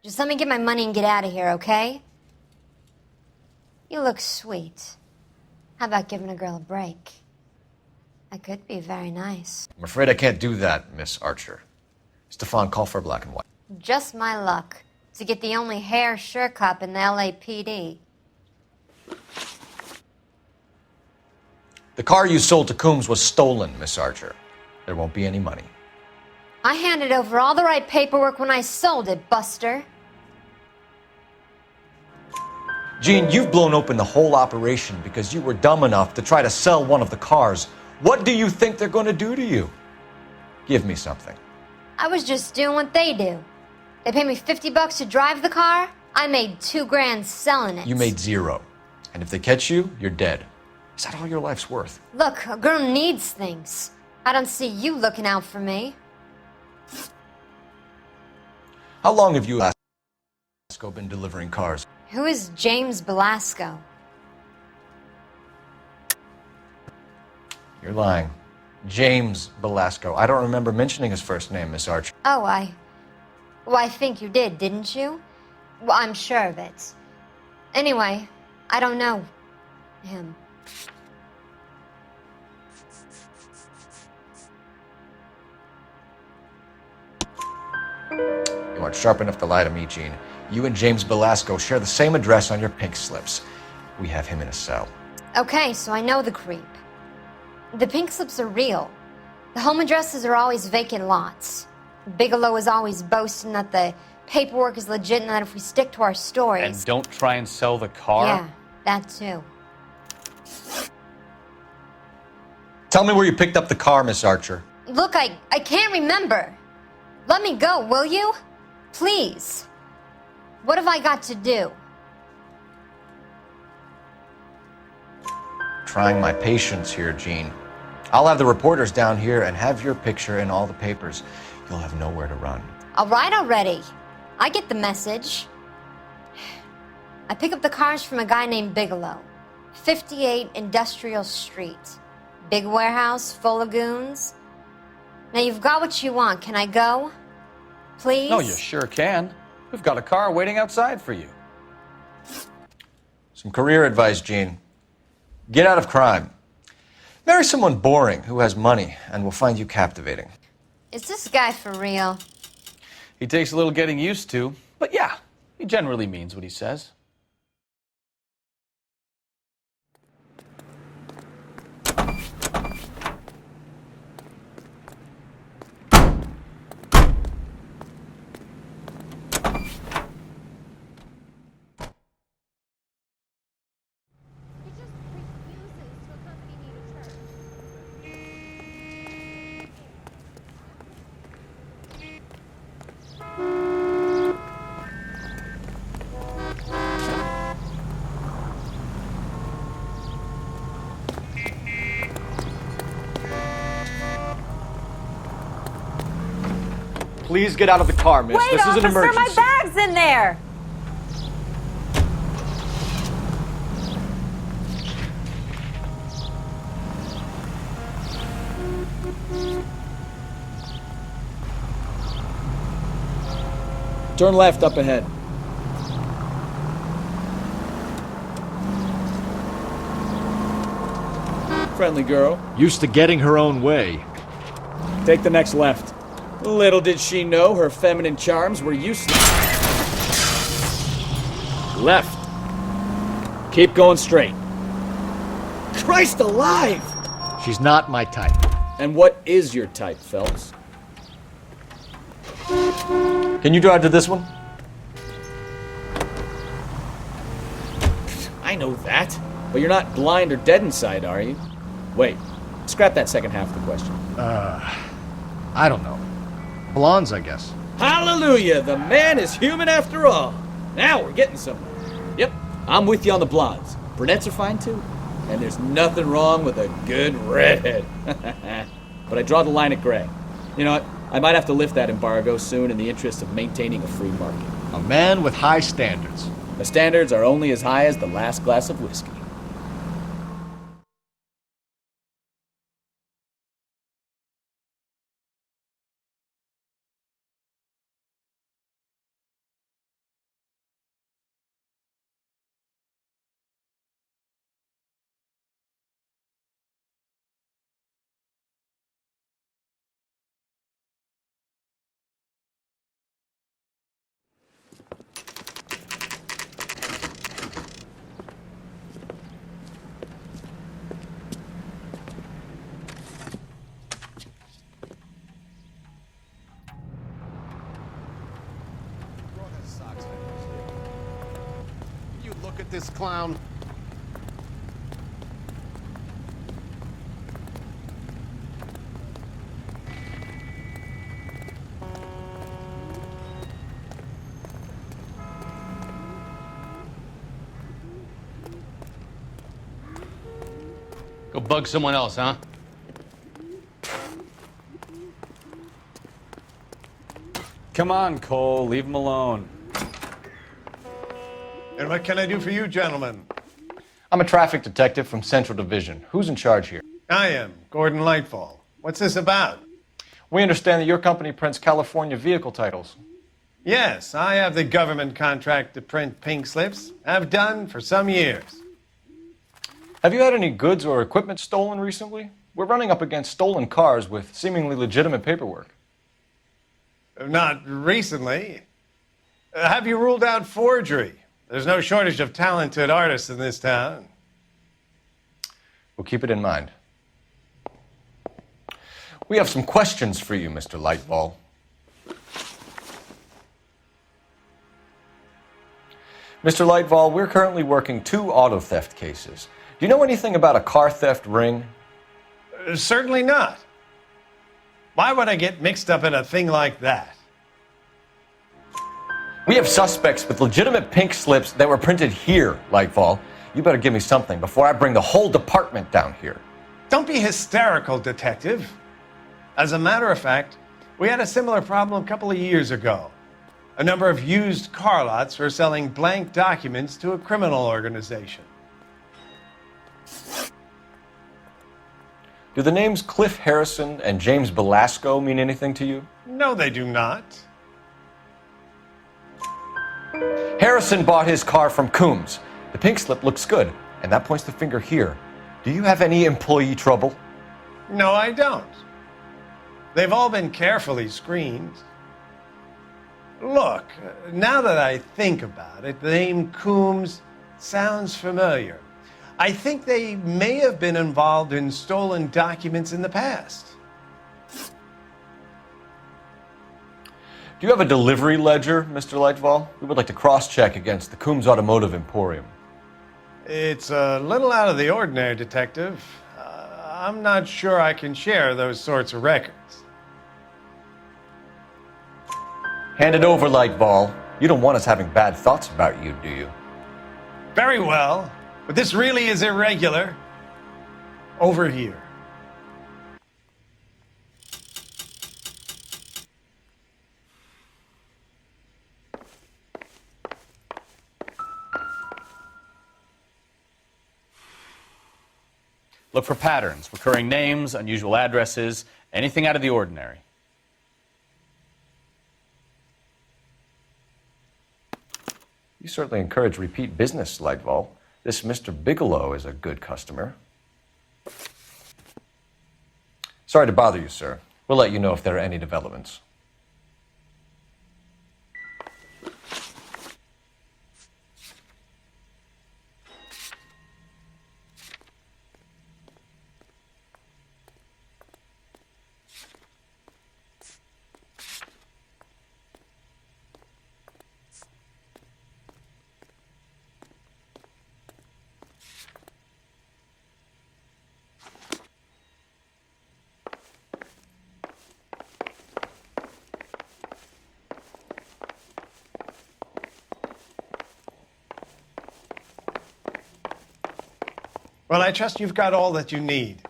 Just let me get my money and get out of here, okay? You look sweet. How about giving a girl a break? That could be very nice. I'm afraid I can't do that, Miss Archer. Stefan, call for black and white. Just my luck to get the only hair sure cop in the LAPD. The car you sold to Coombs was stolen, Miss Archer. There won't be any money. I handed over all the right paperwork when I sold it, Buster. Jean, you've blown open the whole operation because you were dumb enough to try to sell one of the cars. What do you think they're going to do to you? Give me something. I was just doing what they do. They paid me $50 to drive the car. I made $2 grand selling it. You made $0. And if they catch you, you're dead. Is that all your life's worth? Look, a girl needs things. I don't see you looking out for me. How long have you, Belasco, been delivering cars? Who is James Belasco? You're lying. James Belasco. I don't remember mentioning his first name, Miss Archer. Oh, Well, I think you did, didn't you? Well, I'm sure of it. Anyway, I don't know him. You aren't sharp enough to lie to me, Jean. You and James Belasco share the same address on your pink slips. We have him in a cell. Okay, so I know the creep. The pink slips are real. The home addresses are always vacant lots. Bigelow is always boasting that the paperwork is legit and that if we stick to our stories... And don't try and sell the car? Yeah, that too. Tell me where you picked up the car, Miss Archer. Look, I can't remember. Let me go, will you? Please. What have I got to do? Trying my patience here, Jean. I'll have the reporters down here and have your picture in all the papers. You'll have nowhere to run. All right already. I get the message. I pick up the cars from a guy named Bigelow. 58 Industrial Street. Big warehouse full of goons. Now you've got what you want. Can I go? Please? No, you sure can. We've got a car waiting outside for you. Some career advice, Jean. Get out of crime. Marry someone boring who has money and will find you captivating. Is this guy for real? He takes a little getting used to, but yeah, he generally means what he says. Please get out of the car, miss. Wait, This is an officer, emergency. my bag's in there! Turn left up ahead. Friendly girl. Used to getting her own way. Take the next left. Little did she know her feminine charms were useless. Left. Keep going straight. Christ alive! She's not my type. And what is your type, Phelps? Can you drive to this one? I know that. But you're not blind or dead inside, are you? Wait. Scrap that second half of the question. I don't know. Blondes, I guess. Hallelujah! The man is human after all. Now we're getting somewhere. Yep, I'm with you on the blondes. Brunettes are fine too. And there's nothing wrong with a good redhead. But I draw the line at gray. You know what? I might have to lift that embargo soon in the interest of maintaining a free market. A man with high standards. The standards are only as high as the last glass of whiskey. look at this clown. Go bug someone else, huh? Come on, Cole, leave him alone. And what can I do for you, gentlemen? I'm a traffic detective from Central Division. Who's in charge here? I am, Gordon Lightfall. What's this about? We understand that your company prints California vehicle titles. Yes, I have the government contract to print pink slips. Have done for some years. Have you had any goods or equipment stolen recently? We're running up against stolen cars with seemingly legitimate paperwork. Not recently. Have you ruled out forgery? There's no shortage of talented artists in this town. We'll keep it in mind. We have some questions for you, Mr. Lightfall. Mr. Lightfall, we're currently working 2 auto theft cases. Do you know anything about a car theft ring? Certainly not. Why would I get mixed up in a thing like that? We have suspects with legitimate pink slips that were printed here, Lightfall. You better give me something before I bring the whole department down here. Don't be hysterical, detective. As a matter of fact, we had a similar problem a couple of years ago. A number of used car lots were selling blank documents to a criminal organization. Do the names Cliff Harrison and James Belasco mean anything to you? No, they do not. Harrison bought his car from Coombs. The pink slip looks good, and that points the finger here. Do you have any employee trouble? No, I don't. They've all been carefully screened. Look, now that I think about it, the name Coombs sounds familiar. I think they may have been involved in stolen documents in the past. Do you have a delivery ledger, Mr. Lightfall? We would like to cross-check against the Coombs Automotive Emporium. It's a little out of the ordinary, Detective. I'm not sure I can share those sorts of records. Hand it over, Lightfall. You don't want us having bad thoughts about you, do you? Very well, but this really is irregular. Over here. Look for patterns, recurring names, unusual addresses, anything out of the ordinary. You certainly encourage repeat business, Lightfall. This Mr. Bigelow is a good customer. Sorry to bother you, sir. We'll let you know if there are any developments. Well, I trust you've got all that you need.